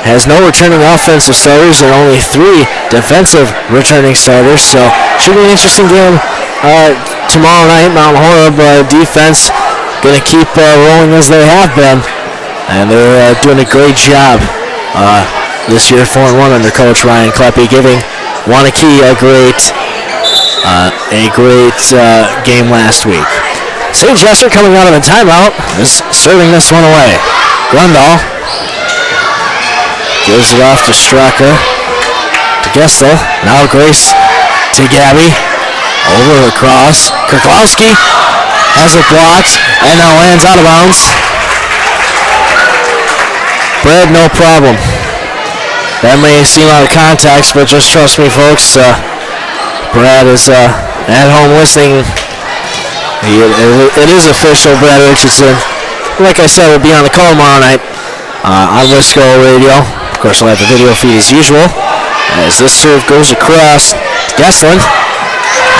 has no returning offensive starters and only 3 defensive returning starters. So should be an interesting game tomorrow night. Mount Horeb defense going to keep rolling as they have been. And they're doing a great job this year, 4-1 under Coach Ryan Kleppe, giving Wanakee a great game last week. St. Jester coming out of a timeout is serving this one away. Grundall gives it off to Straka, to Gestel. Now Grace to Gabby. Over across. Kirklowski has it blocked and now lands out of bounds. Brad, no problem. That may seem out of context, but just trust me, folks. Brad is at home listening. It is official. Brad Richardson, like I said, will be on the call tomorrow night on Wisco Radio. Of course, we'll have the video feed as usual. As this serve goes across, Gesslin.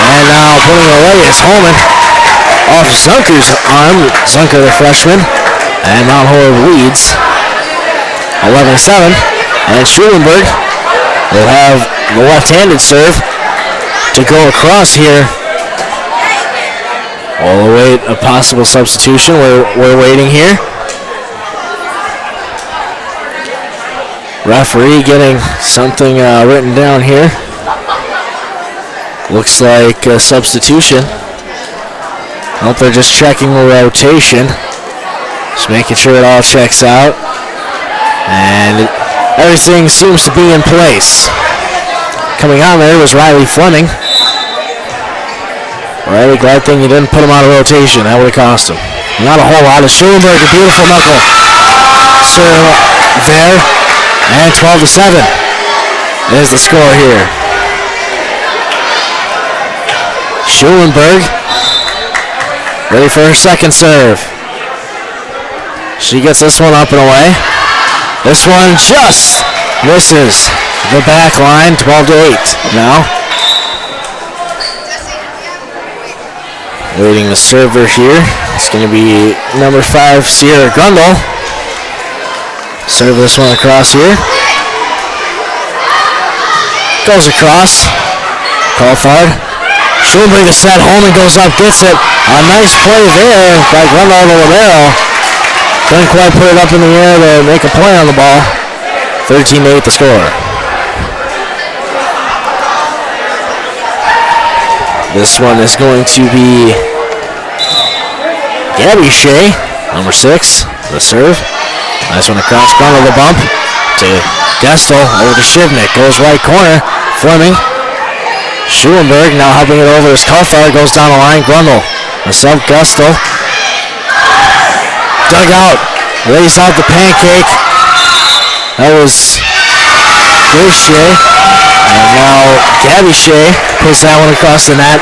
And now putting it away is Holman off Zunker's arm. Zunker, the freshman. And Mount Horeb leads 11-7. And Schulenberg will have the left-handed serve to go across here. We'll await a possible substitution. We're waiting here. Referee getting something written down here. Looks like a substitution. I hope they're just checking the rotation. Just making sure it all checks out. And everything seems to be in place. Coming on there was Riley Fleming. Riley, glad thing you didn't put him out of rotation. That would have cost him. Not a whole lot. Schulenberg, a beautiful knuckle serve there. And 12-7 is the score here. Schulenberg ready for her second serve. She gets this one up and away. This one just misses the back line. 12-8 now. Waiting the server here. It's going to be number 5, Sierra Grundle. Serve this one across here. Goes across. Colfard. Schulenberg the set. Holman goes up, gets it. A nice play there by Grundle to Romero. Couldn't quite put it up in the air to make a play on the ball. 13-8 the score. This one is going to be Gabby Shea, number 6, the serve. Nice one across, Grundle the bump to Gestel, over to Shivnik, goes right corner, Fleming. Schulenberg now helping it over as Colfard goes down the line, Grundle. The sub, Gestel. Dug out, lays out the pancake. That was Grace Shea. And now Gabby Shea puts that one across the net.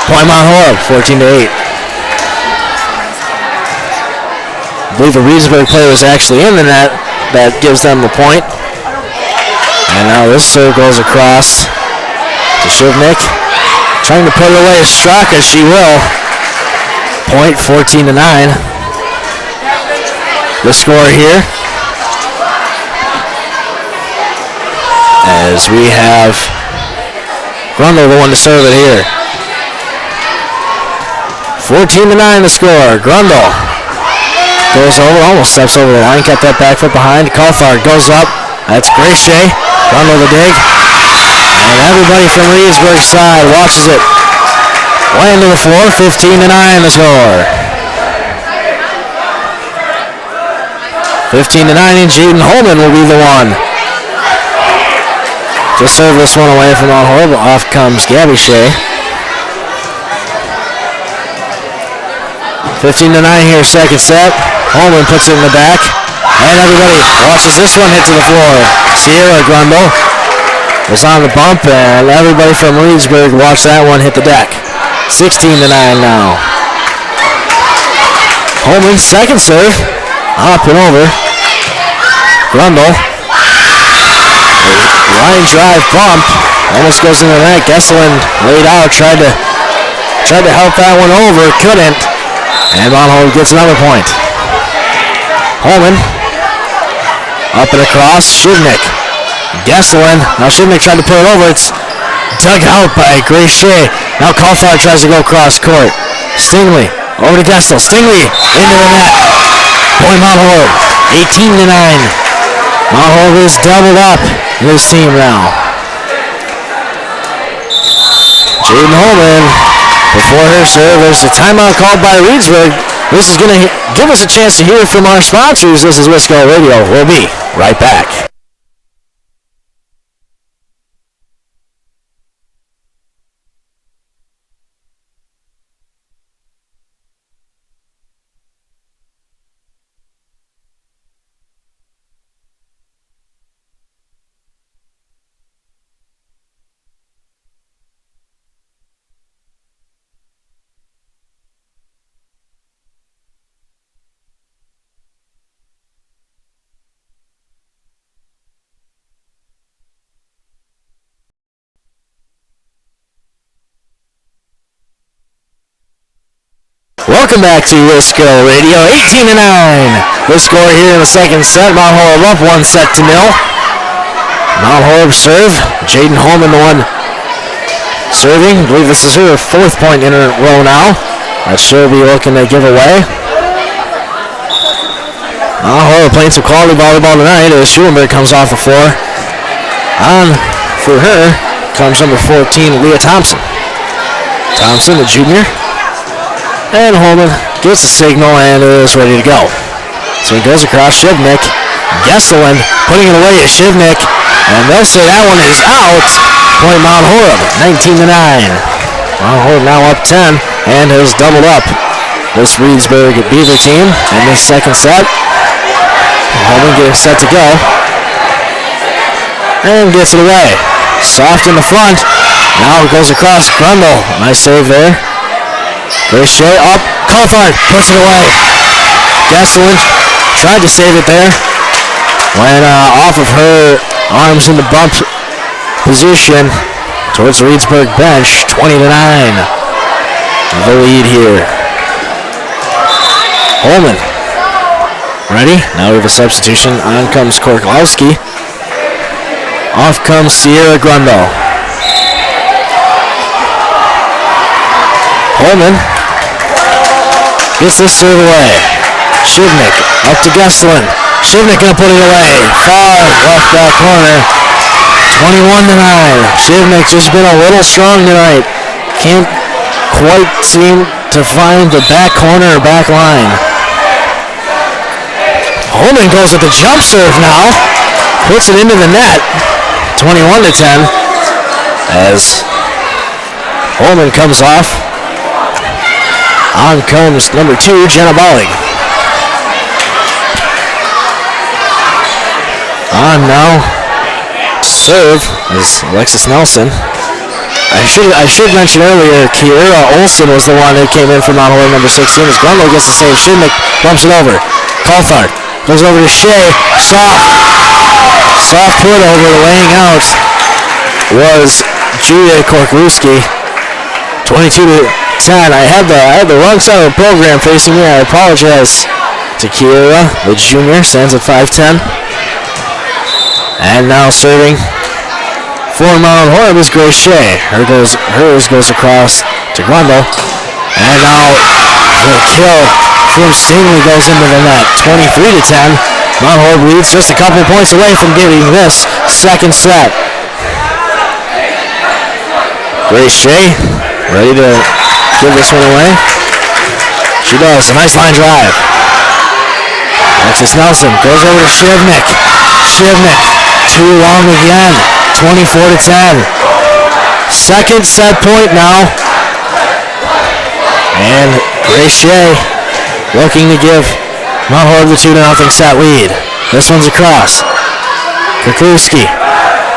Point Mount Horeb, 14-8. I believe the Reedsburg player was actually in the net. That gives them the point. And now this serve goes across to Shivnik. Trying to put it away as Straka, she will. Point, 14-9. The score here, as we have Grundle the one to serve it here. 14-9 the score. Grundle goes over, almost steps over the line, kept that back foot behind. Colfard goes up. That's Grace Shea. Grundle the dig. And everybody from Reedsburg's side watches it land to the floor. 15-9 the score. 15-9, and Jaden Holman will be the one to serve this one away from Mount Horeb. Off comes Gabby Shea. 15-9 here, second set. Holman puts it in the back. And everybody watches this one hit to the floor. Sierra Grundle was on the bump, and everybody from Reedsburg watched that one hit the deck. 16-9 now. Holman, second serve. Up and over. Grundle. Line drive bump. Almost goes into the net. Gesselin laid out. Tried to help that one over. Couldn't. And Mount Horeb gets another point. Holman Up and across. Shivnik. Gesselin. Now Shivnik tried to put it over. It's dug out by Grace Shea. Now Colfar tries to go cross court. Stingley. Over to Gessel. Stingley into the net. Point Mount Horeb. 18-9. Mount Horeb is doubled up in this team now. Jaden Holman, before her serve, there's a timeout called by Reedsburg. This is going to give us a chance to hear from our sponsors. This is Wisco Radio. We'll be right back. Welcome back to Wisco Radio, 18-9. The score here in the second set. Mount Horeb up 1-0. Mount Horeb serve. Jaden Holman, the one serving. I believe this is her fourth point in a row now. That she'll be looking to give away. Mount Horeb playing some quality volleyball tonight as Schulenberg comes off the floor. On for her comes number 14, Leah Thompson. Thompson, the junior. And Holman gets the signal and is ready to go. So he goes across Shivnik. Gesselin putting it away at Shivnik. And they'll say that one is out. Point Mount Horeb, 19-9. Mount Horeb now up 10 and has doubled up this Reedsburg Beaver team in this second set. Holman getting set to go. And gets it away. Soft in the front. Now it goes across Grundle. Nice save there. Grace Shea up. Colfard puts it away. Gesselin tried to save it there. Went off of her arms in the bump position towards the Reedsburg bench. 20-9. The lead here. Holman. Ready? Now we have a substitution. On comes Korklowski. Off comes Sierra Grundle. Holman gets this serve away. Shivnik up to Gesselin. Shivnik gonna put it away. Far left back corner. 21-9. Shivnik just been a little strong tonight. Can't quite seem to find the back corner or back line. Holman goes with the jump serve now. Puts it into the net. 21-10. As Holman comes off. On comes number 2, Jenna Bollig. On now, serve is Alexis Nelson. I should mention earlier, Kiera Olsen was the one that came in from Mount Horeb, number 16. As Grundle gets the save, Shivnik bumps it over. Colfard goes over to Shea. Soft put over, laying out was Julia Korklowski. 22-10. I had the wrong side of the program facing me. I apologize to Kiera, the junior, stands at 5'10". And now serving for Mount Horeb is Grace Shea. Hers goes across to Grundle. And now the kill from Stingley goes into the net. 23-10. Mount Horeb leads just a couple points away from getting this second set. Grace Shea ready to give this one away. She does. A nice line drive. Alexis Nelson goes over to Shivnik. Shivnik too long again. 24-10. Second set point now. And Grace Shea looking to give Mount Horeb the 2-0 set lead. This one's across. Korklowski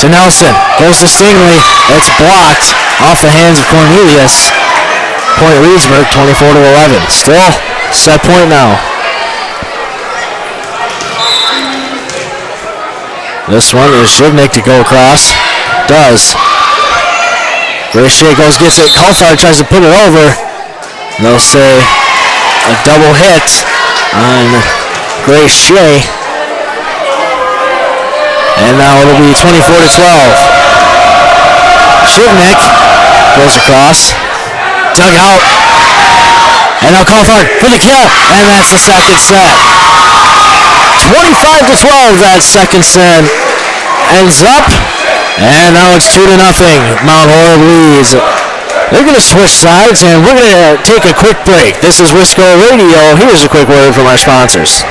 to Nelson. Goes to Stingley. It's blocked off the hands of Cornelius. Point Reedsburg, 24-11. Still set point now. This one is Shivnik to go across. Does. Grace Shea goes, gets it. Colfard tries to put it over. They'll say a double hit on Grace Shea. And now it'll be 24-12. Shivnik goes across. Dug out. And now Coulthard for the kill. And that's the second set. 25-12, that second set ends up. And now it's 2-0. Mount Horeb leads. They're going to switch sides, and we're going to take a quick break. This is Wisco Radio. Here's a quick word from our sponsors.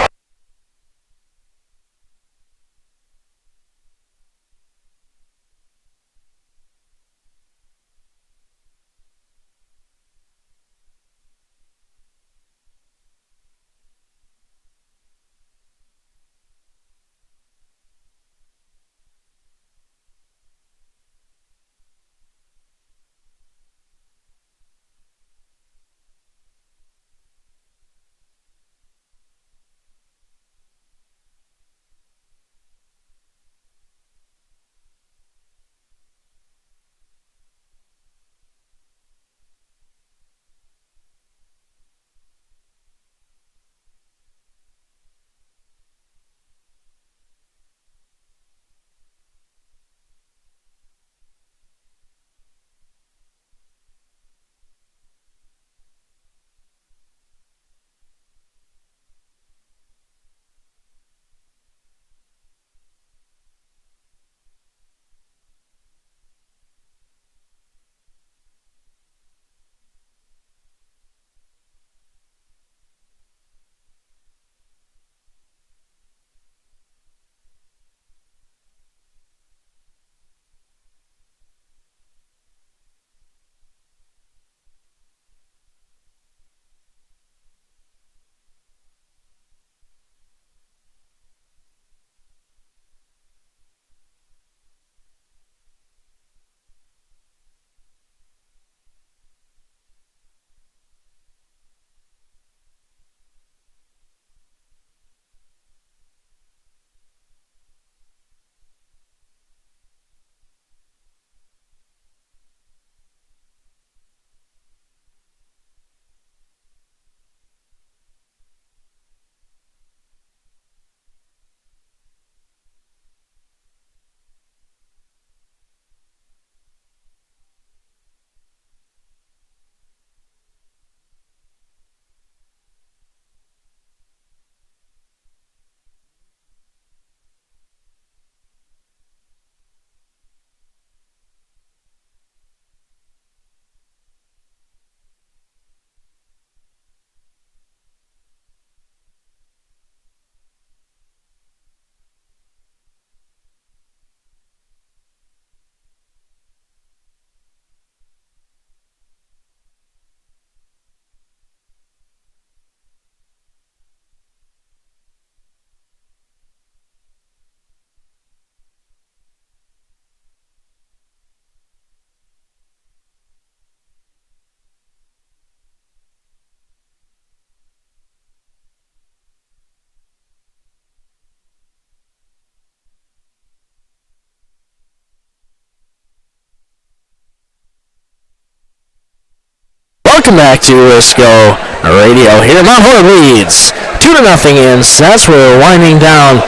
Welcome back to Wisco Radio here. Mount Horeb leads 2-0 in sets. We're winding down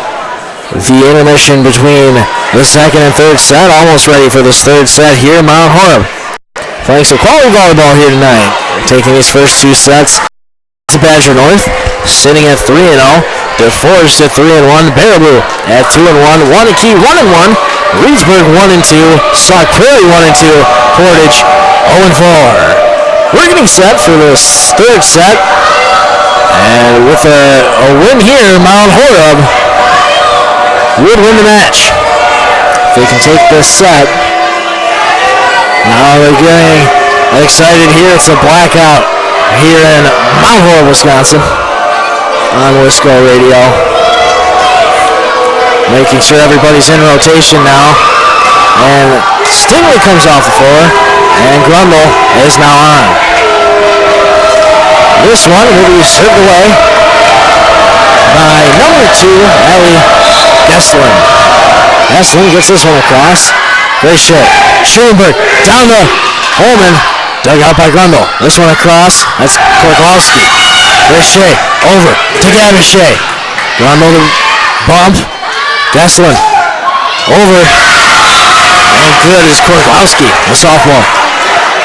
the intermission between the second and third set. Almost ready for this third set here. Mount Horeb playing some quality volleyball here tonight. Taking these first two sets to Badger North, sitting at 3-0. DeForest at 3-1. Baraboo at 2-1. Wanakee 1-1. Reedsburg 1-2. Sauk Prairie 1-2. Portage 0-4. We're getting set for this third set, and with a win here, Mount Horeb would win the match. If they can take this set. Now they're getting excited here. It's a blackout here in Mount Horeb, Wisconsin, on Wisco Radio. Making sure everybody's in rotation now, and Stingley comes off the floor, and Grundle is now on. This one will be served away by number 2, Allie Gesslin. Gesslin gets this one across. Great shot. Schoenberg down to Holman. Dug out by Grundle. This one across. That's Korklowski. Richey over to Gavin Grundle to bump. Gesslin Over. And good is Korkowski, the sophomore.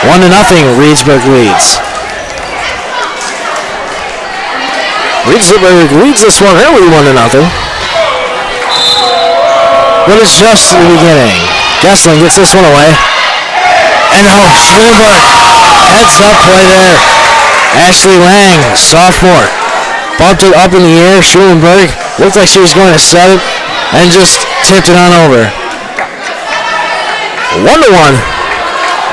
1-0, Reedsburg leads. Reedsburg leads this one early 1-0. But it's just the beginning. Gessling gets this one away. And Schulenberg heads up play there. Ashley Lang, sophomore, bumped it up in the air. Schulenberg looked like she was going to set it and just tipped it on over. 1-1.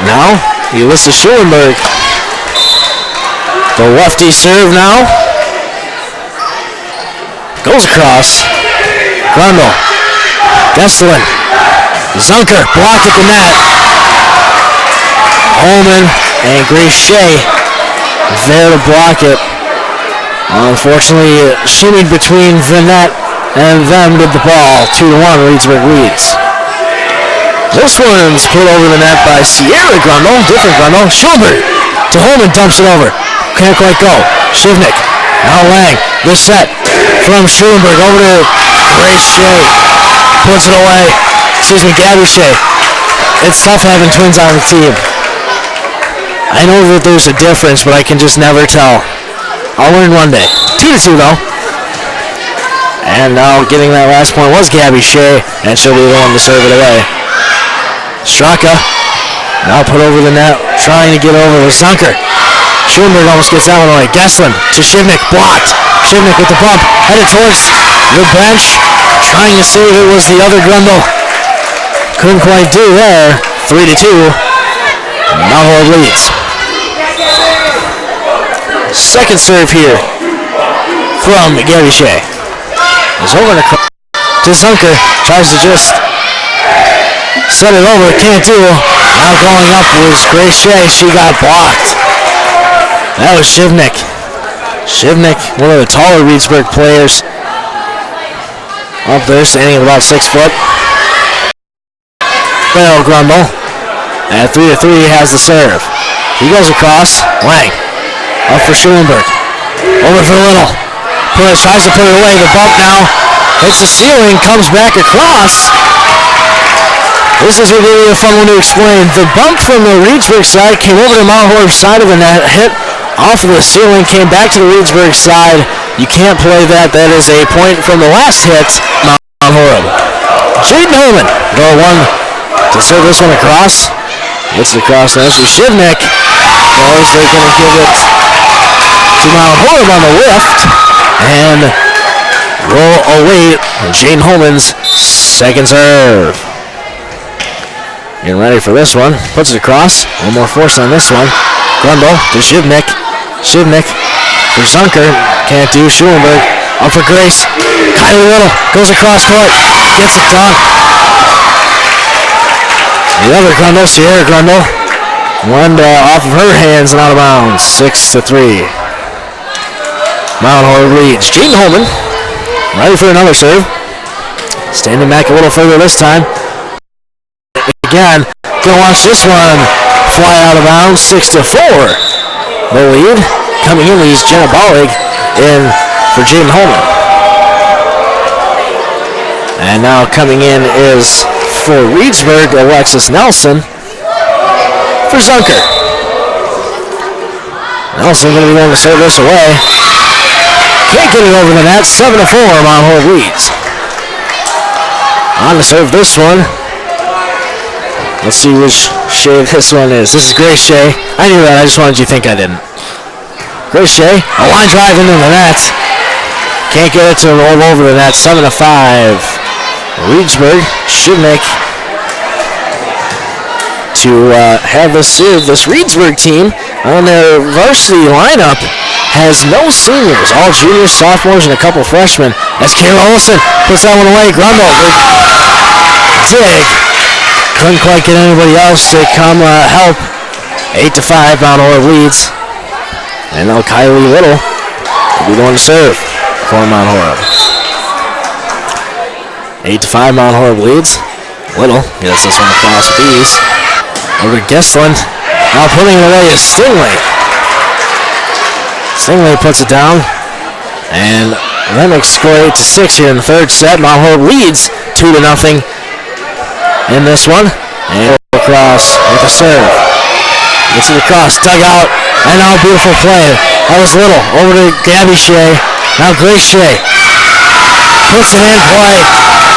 Now, Ulysses Schulenberg. The lefty serve now. Goes across. Grundle. Gessling. Zunker blocked at the net. Holman and Grace Shea there to block it. Unfortunately, shimmied between the net and them with the ball. 2-1, Reedsburg leads. This one's put over the net by Sierra Grundle. Different Grundle. Schulenberg to Holman, dumps it over. Can't quite go. Shivnik. Now Lang. This set from Schulenberg over to Grace Shea. Puts it away. Gabby Shea. It's tough having twins on the team. I know that there's a difference, but I can just never tell. I'll learn one day. 2-2 though. And now getting that last point was Gabby Shea, and she'll be the one to serve it away. Straka now put over the net, trying to get over with Zunker. Schulenberg almost gets that one away. Gessling to Shivnik, blocked. Shivnik with the bump, headed towards the bench, trying to save it was the other Grundle. Couldn't quite do there. 3-2. Mount Horeb leads. Second serve here from Gabby Shea. It's over to Zunker. Tries to just set it over. Can't do. Now going up was Grace Shea. She got blocked. That was Shivnik. Shivnik, one of the taller Reedsburg players. Up there, standing at about 6 foot. Bell Grundle. At 3-3 has the serve. He goes across. Lang. Up for Schulenberg. Over for Little. Tries to put it away. The bump now hits the ceiling. Comes back across. This is really a fun one to explain. The bump from the Reedsburg side came over to Mount Horeb's side of the net. Hit off of the ceiling. Came back to the Reedsburg side. You can't play that. That is a point from the last hit. Mount Horeb. Jaden Holman. Go one to serve this one across. Gets it across now to Shivnik. Goes, they're going to give it to Mount Horeb on the lift. And roll away Jane Holman's second serve. Getting ready for this one. Puts it across. One more force on this one. Grundle to Shivnik. Shivnik for Zunker. Can't do. Schulenberg. Up for Grace. Kylie Little goes across court. Gets it done. The other Grundle, Sierra Grundle, one off of her hands and out of bounds. 6-3. Mount Horeb leads. Jaden Holman, ready for another serve. Standing back a little further this time. Again, gonna watch this one fly out of bounds. 6-4. The lead coming in is Jenna Bollig in for Jaden Holman. And now coming in is for Reedsburg, Alexis Nelson for Zunker. Nelson going to be going to serve this away. Can't get it over the net. 7-4, Mount Horeb leads. On to serve this one. Let's see which Shea this one is. This is Grace Shea. I knew that. I just wanted you to think I didn't. Grace Shea, a line drive into the net. Can't get it to roll over the net. 7-5. Reedsburg, Shivnik to have this serve. This Reedsburg team on their varsity lineup has no seniors, all juniors, sophomores, and a couple freshmen. As Kayla Olsen puts that one away. Grundle, dig. Couldn't quite get anybody else to come help. 8-5, Mount Horeb leads. And now Kylie Little will be the one to serve for Mount Horeb. 8-5, Mount Horeb leads. Little gets this one across Bees. Over to Gessling. Now putting it away is Stingley. Stingley puts it down. And that makes score 8-6 here in the third set. Mount Horeb leads 2-0 in this one. And across with a serve. Gets it across, dug out, and now a beautiful play. That was Little, over to Gabby Shea. Now Grace Shea puts it in play.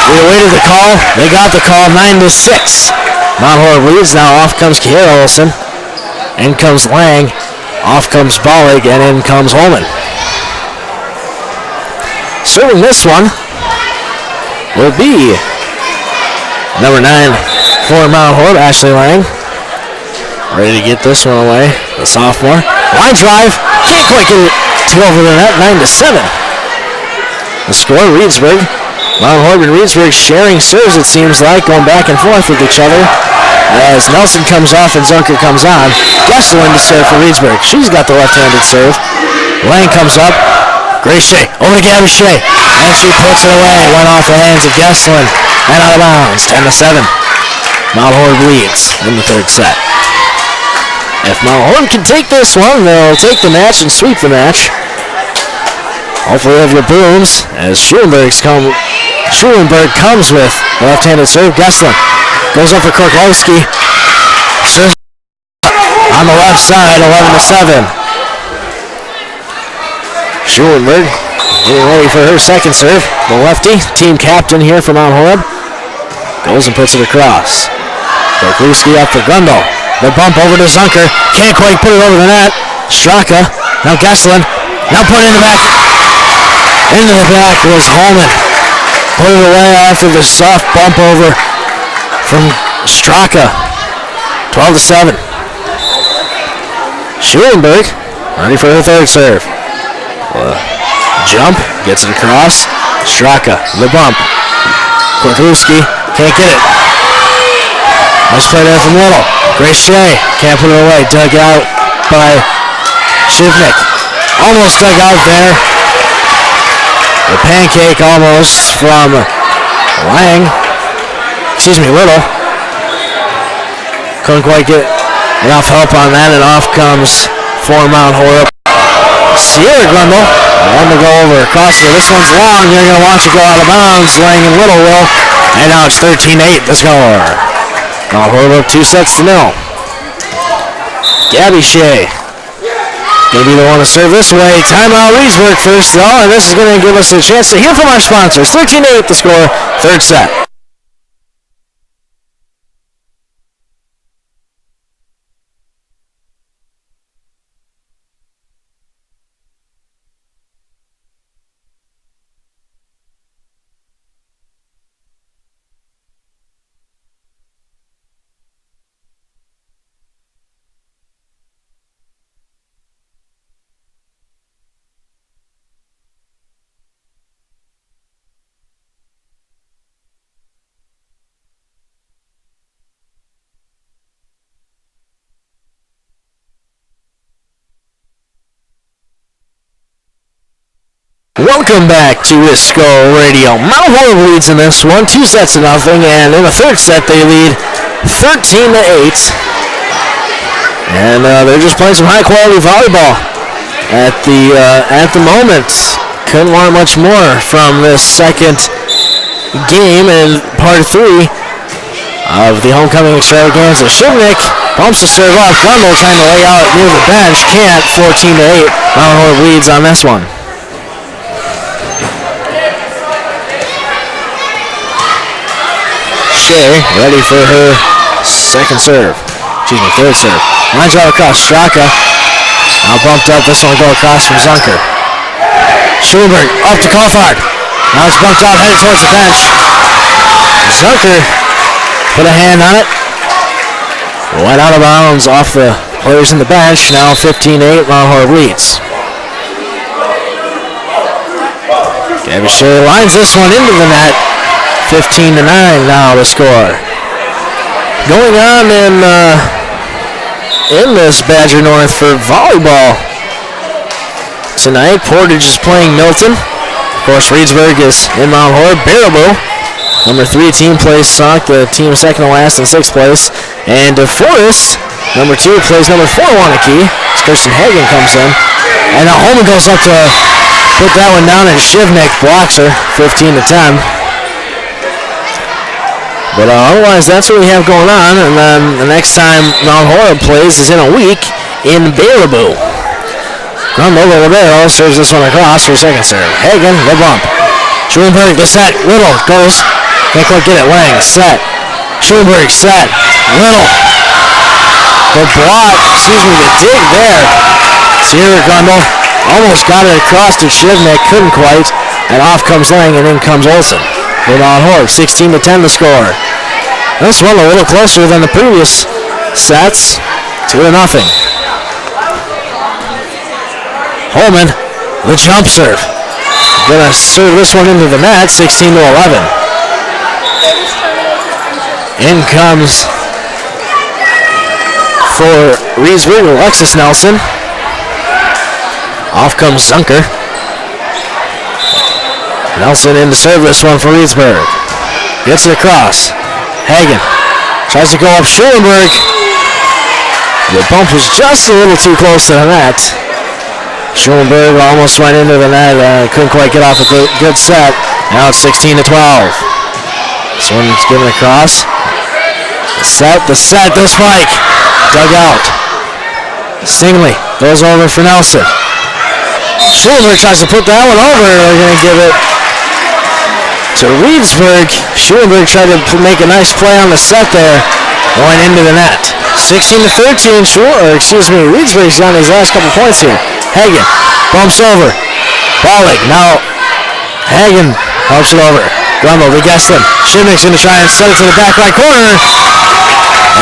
We awaited the call. They got the call, 9-6. Mount Horeb leads. Now off comes Kiera Olsen. In comes Lang. Off comes Bollig, and in comes Holman. Serving this one will be number 9 for Mount Horeb, Ashley Lang. Ready to get this one away. The sophomore. Line drive. Can't quite get it to over the net. 9-7. The score, Reedsburg. Mount Horeb and Reedsburg sharing serves, it seems like, going back and forth with each other. As Nelson comes off and Zunker comes on. Gesselin to serve for Reedsburg. She's got the left-handed serve. Lang comes up. Grace Shea over to Gabby Shea. And she puts it away. Went off the hands of Gesselin. And out of bounds. 10-7. Mount Horeb leads in the third set. If Mount Horeb can take this one, they'll take the match and sweep the match. Hopefully have your brooms as Schulenberg comes with the left-handed serve. Gesselin goes up for Korklowski. Serves on the left side, 11-7. Schulenberg getting ready for her second serve. The lefty, team captain here for Mount Horeb, goes and puts it across. Korklowski up for Grundle. The bump over to Zunker. Can't quite put it over the net. Straka. Now Gesselin. Now put it in the back. Into the back was Holman. Put it away after the soft bump over from Straka. 12-7. Schulenberg ready for her third serve. Jump. Gets it across. Straka. The bump. Korklowski. Can't get it. Nice play there from Little. Grace Shea can't put it away. Dug out by Shivnik. Almost dug out there. The pancake almost from Little. Couldn't quite get enough help on that, and off comes for Mount Horeb. Sierra Grundle. On to go over across here. This one's long. You're going to watch it go out of bounds. Lang and Little will. And now it's 13-8 the score. Mount Horeb up 2-0. Gabby Shea going to be the one to serve this way. Timeout Reedsburg first though, and this is going to give us a chance to hear from our sponsors. 13-8 the score, third set. Welcome back to Wisco Radio. Mount Horeb leads in this one, 2-0, and in the third set they lead 13-8. And they're just playing some high-quality volleyball at the moment. Couldn't want much more from this second game in part 3 of the homecoming extravaganza. Shivnik bumps the serve off. Grundle trying to lay out near the bench. Can't. 14-8. Mount Horeb leads on this one. Shea ready for her third serve. Line drive across. Straka now bumped up. This one will go across from Zunker. Schulenberg up to Coulthard. Now it's bumped out, headed towards the bench. Zunker put a hand on it. Went out of bounds off the players in the bench. Now 15-8, Mount Horeb leads. Gabby Shea lines this one into the net. 15-9 now the score. Going on in this Badger North for volleyball tonight. Portage is playing Milton. Of course, Reedsburg is in Mount Horeb. Baraboo, number 3 team, plays Sauk, the team second to last in 6th place. And DeForest, number 2, plays number 4 Wanakee. Kirsten Hagen comes in. And now Holman goes up to put that one down, and Shivnik blocks her, 15-10. But otherwise, that's what we have going on. And then the next time Mount Horeb plays is in a week in Baraboo. Grundle, the libero, serves this one across for second serve. Hagen, the bump. Schulenberg, the set. Little goes. Can't quite get it. Lang, set. Schulenberg, set. Little. The block, the dig there. Sierra Grundle almost got it across to Shivnik, couldn't quite. And off comes Lang, and in comes Olsen. For Mount Horeb, 16-10 the score. This one a little closer than the previous sets. 2-0. Holman, the jump serve. Gonna serve this one into the net, 16-11. In comes for Reedsburg, Alexis Nelson. Off comes Zunker. Nelson in to serve this one for Reedsburg. Gets it across. Hagen tries to go up Schulenberg. The bump was just a little too close to the net. Schulenberg almost went into the net. Couldn't quite get off a good set. Now it's 16-12. This one's given across. The set, the spike. Dug out. Stingley goes over for Nelson. Schulenberg tries to put that one over. They're going to give it to Reedsburg. Schulenberg tried to make a nice play on the set there. Going into the net. 16-13. Reedsburg's got his last couple points here. Hagen bumps over. Ballig now. Hagen helps it over. Grundle to Gesslin. Shivnik's going to try and set it to the back right corner.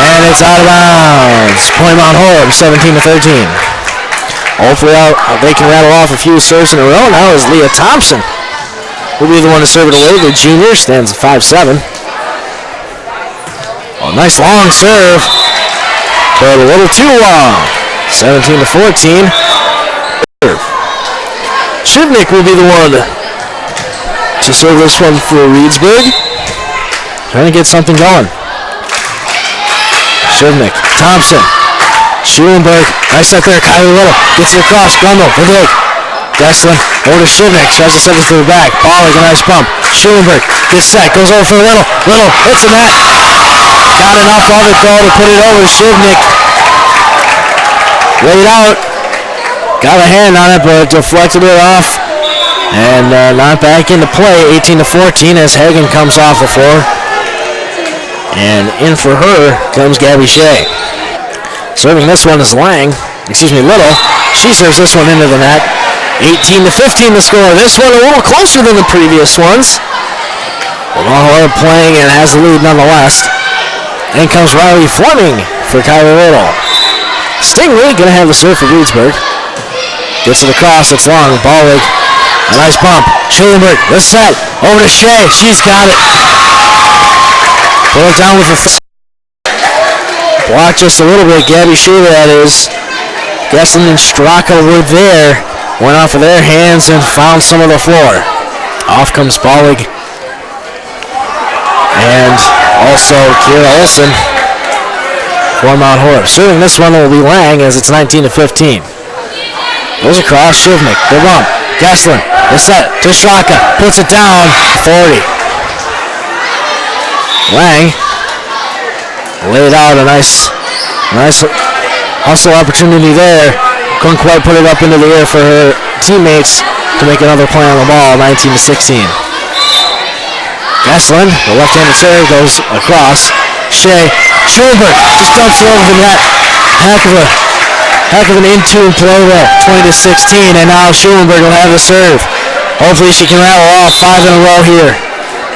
And it's out of bounds. Point Mount Horeb, 17-13. Hopefully they can rattle off a few serves in a row. Now is Leah Thompson will be the one to serve it away. The junior stands at 5'7". A nice long serve, but a little too long. 17-14. Shivnik will be the one to serve this one for Reedsburg. Trying to get something going. Shivnik, Thompson, Schulenberg, nice set there. Kylie Little gets it across. Grundle, the dig. Gesslin over to Shivnik, tries to set it to the back. Ballig, a nice bump. Schulenberg gets set, goes over for Little. Little hits the net. Got enough of it though to put it over. Shivnik laid out. Got a hand on it, but deflected it off. And not back into play. 18-14 as Hagen comes off the floor. And in for her comes Gabby Shea. Serving this one is Little. She serves this one into the net. 18-15 the score. This one a little closer than the previous ones. But Mount Horeb playing and has the lead nonetheless. In comes Riley Fleming for Kylie Little. Stingley gonna have the serve for Reedsburg. Gets it across, it's long. Ballig, a nice bump. Schulenberg, the set. Over to Shea. She's got it. Pull it down with the block just a little bit. Gabby Shea, that is. Gesslin and Straka were there. Went off of their hands and found some of the floor. Off comes Ballig. And also Kira Olsen for Mount Horeb. Serving this one will be Lang as it's 19-15. Goes across, Shivnik, the bump. Gesslin, the set to Straka. Puts it down, 40. Lang laid out a nice hustle opportunity there. Couldn't quite put it up into the air for her teammates to make another play on the ball. 19-16. Gesslin, the left-handed serve, goes across. Shea, Schulenberg just dumps it over the net. Heck of an in-tune play there. 20-16, and now Schulenberg will have the serve. Hopefully she can rattle off 5 in a row here.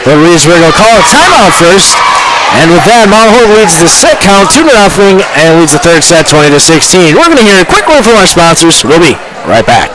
But Reedsburg will call a timeout first. And with that, Mount Horeb leads the set count 2-0 and leads the third set 20-16. We're going to hear a quick word from our sponsors. We'll be right back.